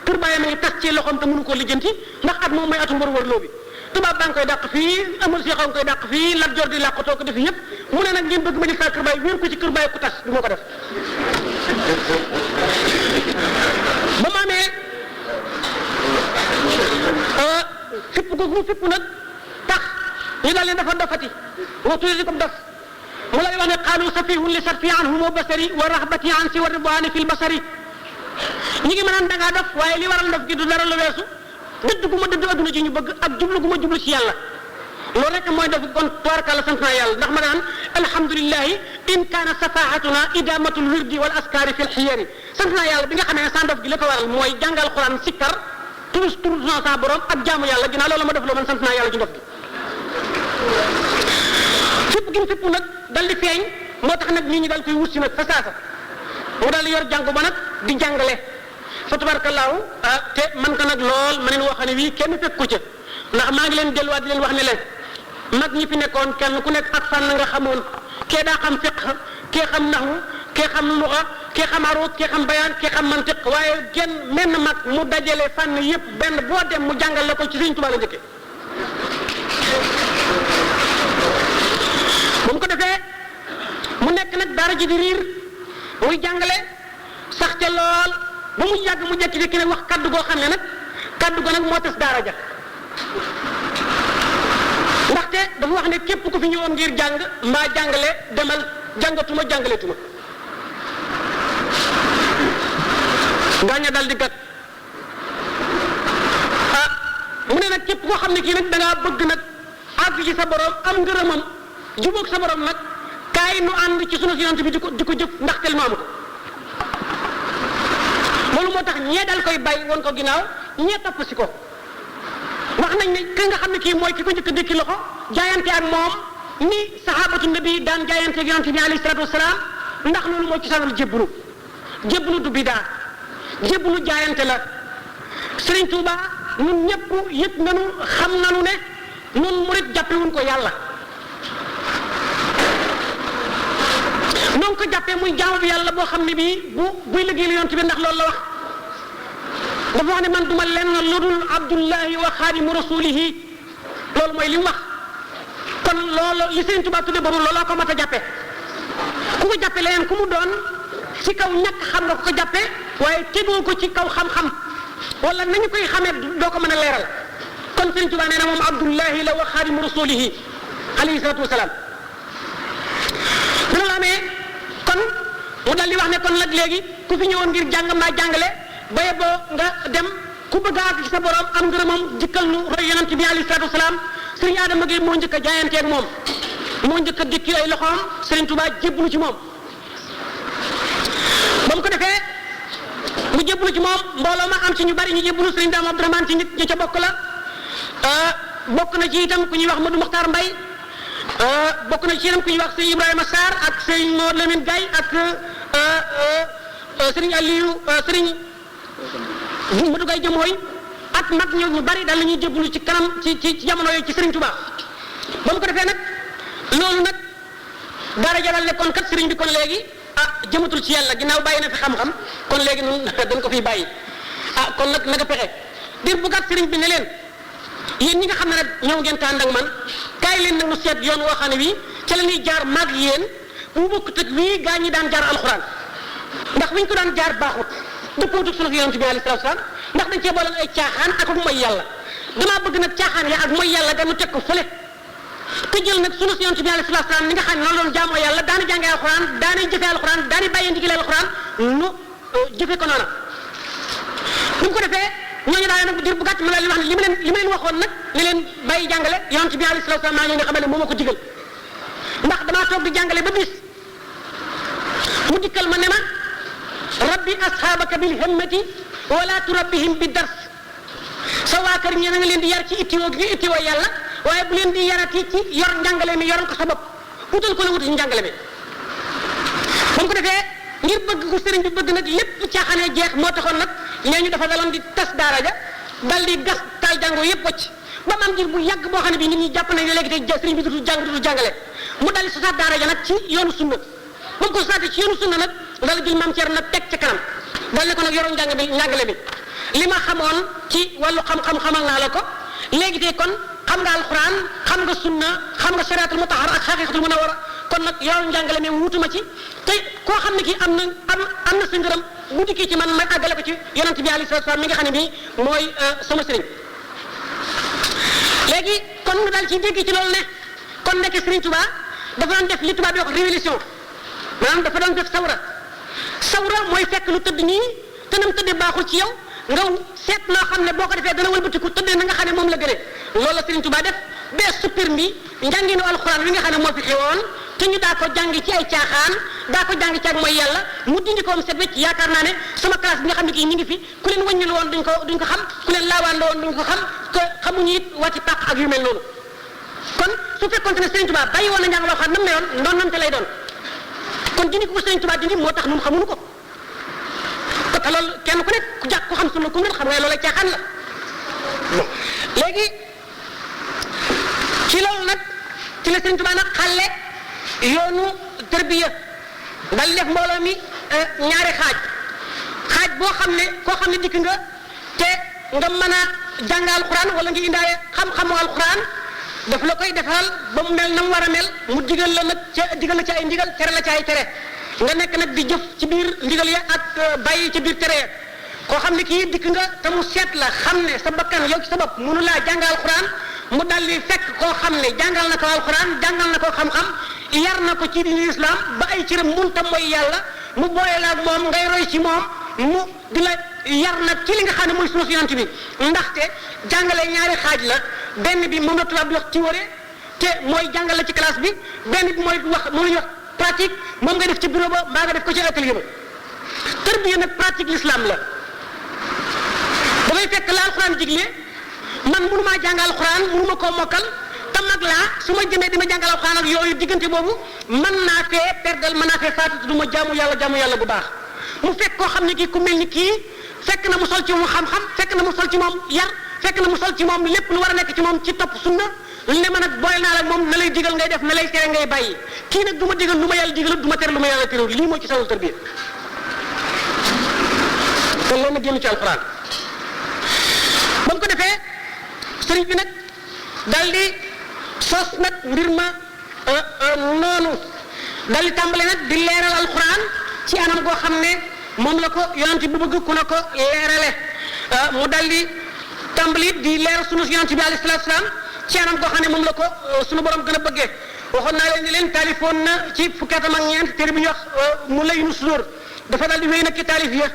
kër bàyyi ma ngi tas ci loxoom te mënu ko lijjanti ndax at moom mooy atu mbër wër loo bi tubaab baa ngi koy dàq fii amul si xaw nga koy dàq fii Lat Joor di làqatoo ko def yëpp mu ne nag ngeen bëgg ma di saa kër bàyyi wéer ko ci kër bàyyi ku tas du ma ko def ba ma amee fipp googu fipp nag tax ñu daal leen dafa dofati waxtu di ko dof mu lay wax ne qaalu safihun li sarfi anhumu basari wa rahbati an si wa ridwani fil basari ñi ngi mënaan da ngaa def waaye li waral def gi du dara lu weesu dëdd gu ma dëdd adduna ci ñu bëgg ak jublu gu ma jublu ci yàlla loolu rek mooy def kon tubaarkàlla sant naa yàlla ndax ma naan alhamdulilahi in kaana safahatuna idamatul wirdi wal askari fil xiyari sant naa yàlla bi nga xamee ne sans def gi li ko waral mooy jàngal Quran sikkar turus sa borom ak jaamu yàlla ginnaaw loolu ma def loo man sant naa yàlla ci ndof gi fipp gi mu fipp nag dal di feeñ moo tax nag nit ñi dal koy wut si nag fa saasa mu daal di yor jàng ba nag di jàngale fa tubaarkallaahu te man ko nag lool ma leen wax ne wii kenn fekk ko ca ndax maa ngi leen delluwaat di leen wax ne leen mag ñi fi nekkoon kenn ku nekk ak fànn nga xamoon kee daa xam fiq kee xam naxwu kee xam luxa kee xam aruut kee xam bayaan kee xam mantiq waaye genn menn mag mu dajale fànn yëpp benn boo dem mu jàngal la ko ci Sëriñ Tuubaa la njëkke bu mu ko defee mu nekk nag daara ji di riir muy jàngale sax ca lool ba mu yàgg mu jékki-jékki nag wax kaddu goo xam ne nag kaddu go nag moo tas daara ja ndaxte dafa wax ne képp ku fi ñëwoon ngir jàng mbaa jàngale demal jàngatuma jàngaleetuma gaaña dal di gat mu ne nag képp koo xam ne kii nag da ngaa bëgg nag àgg ci sa borom am ngërëmam jubóog sa borom nag kaay nu ànd ci sunu yonent bi di ko jëf ndax tel nu am ko loolu moo tax ñee dal koy bàyyi woon ko ginnaaw ñee topp si ko wax nañ ne ki nga xam ne kii mooy ki ko njëkk a dékki loxo jaayante ak moom ni sahabatu nabi daan jaayante ak yonent bi alayhi salaatu wasalaam ndax loolu moo ci sanal jébbalu du bidaa jébbalu jaayante la Sëriñ Tuuba ñun ñëpp yëpp nanu xam nanu ne nun murit jàppewuñ ko yàlla noonu ko jàppee muy jaamu bi yàlla boo xam ne bii buy liggéey la yonent bi ndax loolu la wax dafa wax ne man duma lenn lu dul abdullahi wa xaadimu rasulihi loolu mooy li mu wax kon loolu li Sëriñ Tuubaa tudde boobu looloo ko mat a jàppe ku ko jàppe leneen ku mu doon ci kaw ñàkk xam nga ko jàppe waaye tegoo ko ci kaw xam-xam wala nañu koy xamee doo ko mën a leeral kon Sëriñ Tuubaa nee na moom abdullahi la wa xaadimu rasulihi alayhi salaatu wasalaam bu la amee kon mu dal di wax ne kon nag léegi ku fi ñëwoon ngir jàng mbaa jàngale baye boo nga dem ku bëgg a àgg ci sa borom am ngërëmam jikkal nu roy yonent bi alayhi salaatu wasalaam Sëriñ Adama Gueye moo njëkk a jaayanteeg moom moo njëkk a dikki ay loxoom Sëriñ Tuubaa jébbalu ci moom ba mu ko defee mu jébbalu ci moom mbooloo ma am ci ñu bari ñu jébbalu Sëriñ Daam Abdourahmane ci nit ñi ca bokk la bokk na ci itam ku ñuy wax Modou Mokhtar Mbaye bokk na ci itam ku ñuy wax Sëriñ Ibrahima Sarr ak Sëriñ Mor Lamine Gaye ak Sëriñ Aliou Sëriñ Modou Gaye Jëmooy ak mag ñu bari daal la ñuy jébbalu ci kanam ci jamono yooyu ci Sëriñ Tuubaa ba mu ko defee nag loolu nag dara jaral ne kon kat sëriñ bi kon léegi jëmatul ci yàlla ginnaaw bàyyi na fi xam-xam kon léegi nun dañ ko fiy bàyyi kon nag naka pexe dir bu gàtt sëriñ bi ne leen yéen ñi nga xam ne nag ñëw ngeen tànd ak man kaay leen nag nu seet yoon woo xam ne wii ca la ñuy jaar mag yéen bu bokkut ak wii gaa ñi daan jaar alxuraan ndax wiñ ko daan jaar baaxut dëppootuk sunu yonent bi alayhi salaatu salaam ndax dañ cee booleen ay caaxaan ak mooy yàlla damaa bëgg nag caaxaan ya ak mooy yàlla ga nu teg ko fële te jël nag sunu yonent bi alayhi salaatu salaam ni nga xam ne noonu doon jaamoo yàlla daana jàngee alxuraan daana jëfee alxuraan daana bàyyee ndigal alxuraan nu jëfe ko noona bu ko defee ñooñu daal nag dir bu gàtt ma la li wax ne li ma leen waxoon nag ne leen bàyyi jàngale yonent bi alayhi salaatu salaam maa ngi leen di xamal ne moo ma ko digal ndax damaa toog di jàngale ba bis mu dikkal ma ne ma rabbi ashaabaka bil himmati wala turabbihim bi dars sa waa kër ñi na nga leen di yar ci ittiwoo gi ittiwoo yàlla waaye bu leen di yarati ci yor njàngale mi yoral ko sa bopp wutal ko la wutal njàngale mi ba mu ko defee ngir bëgg ko sëriñ bi bëgg nag lépp caaxaanee jeex moo taxoon nag nee ñu dafa daloon di tas daara ja dal di gas taal jàngoo yëpp wacc ba mu am diir bu yàgg boo xam ne bii nit ñi jàpp nañ ne léegi tey sëriñ bi dutul jàngale mu dal di sosaat daara ja nag ci yoonu sunna ba mu ko sosaatee ci yoonu sunna nag dal jël maam Thierno nag teg ca kanam dal ne ko nag yoroon njàngale mi li ma xamoon ci wàllu xam-xam xamal naa la ko léegi tey kon xam nga alxuraan xam nga sunna xam nga shariatul mutahhara ak xaqiqatul munawwara kon nag yoroon njàngale mi wutuma ci te koo xam ne kii am na sa ngërëm bu dikkee ci man ma àggale ko ci yonent bi alayhi salaatu salaam mi nga xam ne bii mooy sama sëriñ léegi kon nga daal ci dégg ci loolu ne kon nekk Sëriñ Tuba dafa doon def li tubaab bi wax révolution maanaam dafa doon def sawra mooy fekk lu tëdd nii te nam tëddee baaxul ci yow nga seet loo xam ne boo ko defee dana wëlbatiku tëddee na nga xam ne moom la gënee loolu la Sëriñ Tuba def bee suppir mi njànginu alxuraan wi nga xam ne moo fi xewoon te ñu daa ko jàngi ci ay caaxaan daa ko jàngi ci ak mooy yàlla mu dindi ko am set wecc yaakaar naa ne sama classe bi nga xam ne kii ñu ngi fi ku leen wàññi la woon duñ ko xam ku leen laawaan la woon duñ ko xam te xamuñu it wàcci pàq ak yu mel noonu kon su fekkoon ne Sëriñ Tuba bàyyi woon na njàng loo xam nam ne yoon noonu namte lay doon kon dindi ko Sëriñ Tuba dindi moo tax ñun xamuñu ko te loolu kenn ku nekk ku jàpp ku xam sunu ku nekk xam nga loolu caaxaan la léegi ci loolu nag ci la Sëriñ Tuba nag xale yoonu tërbiya dal def mbooloo mi ñaari xaaj boo xam ne koo xam ne dikk nga te nga mën a jàng alxuraan wala nga indaale xam-xamu alxuraan daf la koy defal ba mu mel na mu war a mel mu digal la nag digal la ci ay ndigal tere la ci ay tere nga nekk nag di jëf ci biir ndigal ya ak bàyyi ci biir tere ya koo xam ne kii dikk nga te mu seet la xam ne sa bakkan yow ci sa bopp mënu laa jàng alxuraan mu dal di fekk koo xam ne jàngal na ko alxuraan jàngal na ko xam-xam yar na ko ci diine islam ba ay cëram munta mooy yàlla mu boole la ak moom ngay roy ci moom mu di la yar nag ci li nga xam ne mooy sunu yonent bi ndaxte jàngale ñaari xaaj la benn bi moom la tubaab di wax théorie te mooy jàngale ci classe bi benn bi mooy wax moom la ñuy wax pratique moom nga def ci bureau ba mbaa nga def ko ci atelier ba tarbiya nag pratique l'islam la dafay fekk la alxuraan digle man mënumaa jàng alxuraan mënuma koo mokkal te mag laa su ma jëmee di ma jàngal alxuraan ak yooyu diggante boobu mën naa fee perdal mën naa fee faatu du ma jaamu yàlla bu baax mu fekk koo xam ne kii ku mel ni kii fekk na mu sol ci moom xam-xam fekk na mu sol ci moom yar fekk na mu sol ci moom lépp lu war a nekk ci moom ci topp sunna ne ma nag boole naa la moom na lay digal ngay def na lay tere ngay bàyyi kii nag du ma digal lu ma yàlla digalut du ma tere lu ma yàlla terewul lii moo ci sawul tarbiya kon loolu na génn ci alxuraan ba mu ko defee sëriñ bi nag dal di sos nag mbir ma noonu dal di tàmbale nag di leeral alxuraan ci anam goo xam ne moom la ko yonent bi bëgg ku na ko leerale mu dal di tàmbali di leeral sunu yonent bi alayhi salaatu salaam ci anam goo xam ne moom la ko sunu borom gën a bëggee waxoon naa leen ni leen taalifoon na ci fukki atam ak ñeent téere bu ñuy wax mu laynu sudur dafa dal di wéy nag ci taalif ya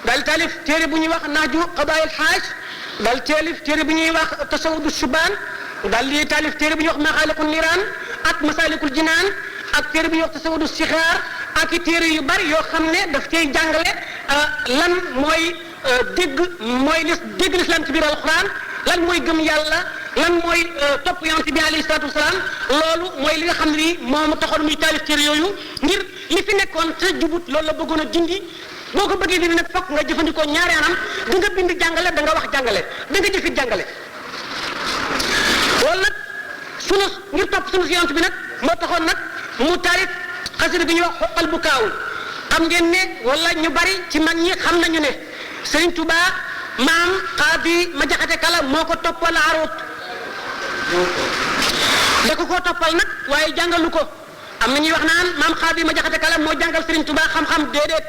daal di taalif téere bu ñuy wax naaju qadaayil xaaj daal taalif téere bu ñuy wax tasawudu shubaan daal di taalif téere bu ñuy wax maxaaliqul niraan ak masaalikul jinaan ak téere bu ñuy wax tasawudu sixaar ak i téere yu bari yoo xam ne daf cay jàngale lan mooy dégg l'islam ci biir alxuraan lan mooy gëm yàlla lan mooy topp yonent bi alayhi salaatu wasalaam loolu mooy li nga xam ne nii moom taxoon muy taalif téere yooyu ngir li fi nekkoon te jubut loolu la bëggoon a dindi boo ko bëggee dindi nag fokk nga jëfandikoo ñaari anam da nga bind jàngale da nga wax jàngale da nga jëfit jàngale loolu nag sunu ngir topp sunu yonent bi nag moo taxoon nag mu taalif xasida bi ñuy wax xoqal bu kaawul xam ngeen ne wala ñu bari ci mag ñi xam nañu ne Sëriñ Tuba maam xaadi ma jaxate kala moo ko toppal arut da ko koo toppal nag waaye jàngalu ko am na ñuy wax naan maam xaadi ma jaxate kala moo jàngal Sëriñ Tuba xam-xam déedéet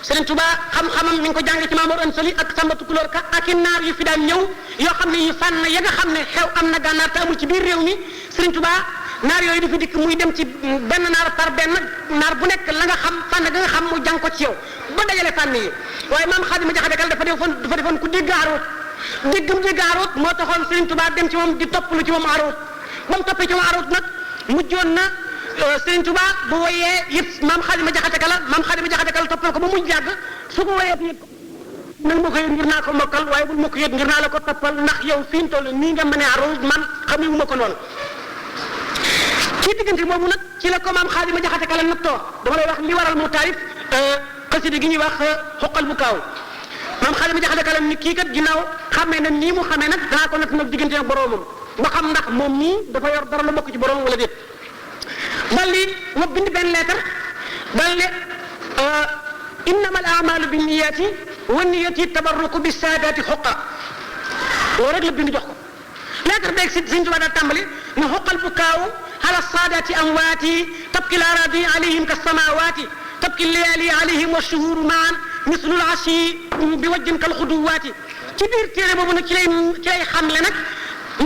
Sëriñ Tuba xam-xamam mi ngi ko jàng ci Maamor Anta Sali ak Samba Tukulóor Ka ak i naar yu fi daan ñëw yoo xam ne yu fànn ya nga xam ne xew am na gànnaar te amul ci biir réew mi Sëriñ Tuba naar yooyu di fi dikk muy dem ci benn naar par benn naar bu nekk la nga xam fànn ga nga xam mu jàng ko ci yow ba dajale fànn yi waaye maam Xaadima Jaxate Kala dafa defoon ku dégg aroot dégg aroot moo taxoon Sëriñ Tuba dem ci moom di topp lu ci moom aroot ba mu toppee ci moom aroot nag mujjoon na Sëriñ Tuba bu woyee yëpp maam Xaadima Jaxate Kala toppal ko ba mujj yàgg su ko woyee yëpp nag ma ko yët ngir naa ko mokkal waaye bul ma ko yët ngir naa la ko toppal ndax yow fi mu toll nii nga mën a aroot man xamee wu ma ko noonu ci diggante boobu nag ci la ko maam Xaadima Jaxate Kala nattoo dama lay wax li waral mu taarif xasida gi ñuy wax xoqal bu kaaw maam xale mi jaxale kalam ni kii kat ginnaaw xamee na nii mu xamee nag danaa ko natt nag diggante ak boroomam ba xam ndax moom nii dafa yor dara lu bokk ci boroomam wala déet dal li ma bind benn lettre dal ne innama al a'malu binniyati wa niyati tabarruku bi saadati xoqa loolu rek la bind jox ko lettre beeg si Sëñ Tuubaa daal tàmbali ne xoqal bu kaaw ala saadati amwaati tabki l aradi alayhim ka samawaati tabki layali alayhim wa shuhuru maan mislul ashi bi wajjin kal xuduwaati ci biir téere boobu nag ci lay xamle nag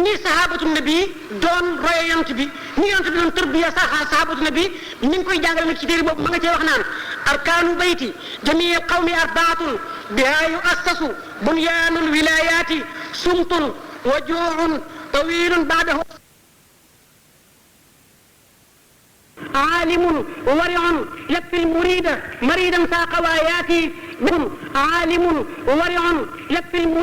ni sahabatu nabi doon roye yonent bi ni yonent bi doon tërbiya sahabatu nabi ni ngi koy jàngale nag ci téere boobu ma nga cee wax naan arkaanu bayti jamii qawmi arbaatun biha yuassasu bunyaanul wilayaati sumtun wa juu'un tawilun baadahu عالم ورع يكفي المريد مريدا ساق واياتي عالم ورع يكفي المريد